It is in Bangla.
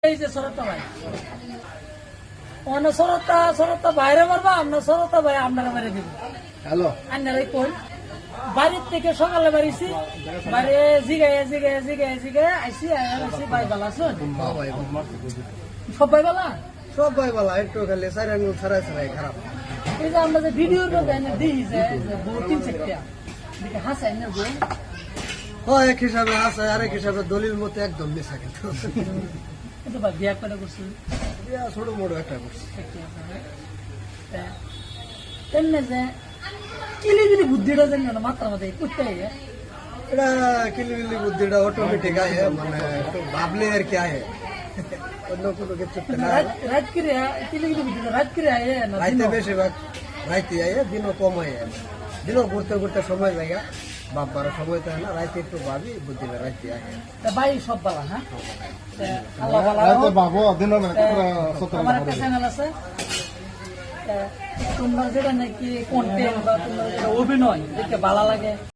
এই যে সরতা ভাই অন্য সরতা বাইরে মারবা আমরা সরতা ভাই আপনারা মেরে দিব। হ্যালো আপনারাই কই বাড়ির থেকে সকালে বাড়িছি বাইরে জিগায় আইসি ভাই ভালো আছেন? সবাই ভালো সব ভাই বলা একটু খালি সাইড আঙ্গুল ছাড়াই ছাড়াই খারাপ। এই যে আমরা যে ভিডিওর মধ্যে দিই যে বউ 3-4টা দিকে হাসাই না বউ হয় এক হিসাবে আছে আর এক হিসাবে দলিল মতো একদম মিশা কিন্তু কিন্তু ভাই বিয়া করে করছি ইয়া ছোট মোটো একটা করছি। তেমনি যে কিলিগিলি বুদ্ধিটা জানি না মাত্রার মধ্যে করতে এটা কিলিবিলি বুদ্ধিটা অটোমেটিক আয়ে মানে একটু ভাবলে আর কি আয়ে অন্য কোনো কিছু না। রাত করে কিলিগিলি বুদ্ধিটা রাত করে আয় না রাইতে বেশিরভাগ রাইতে আয়ে দিনও কম আয়ে দিনও ঘুরতে ঘুরতে সময় লাগে বাবার সময় থাকে না রাইতে একটু ভাবি বুদ্ধিটা রাইতে আয়ে ভাই সব বালা হ্যাঁ আল্লাহ আমার একটা চ্যানেল আছে তোমরা যেটা নাকি কন্টেন্ট বা তোমরা যেটা অভিনয় দেখতে ভালো লাগে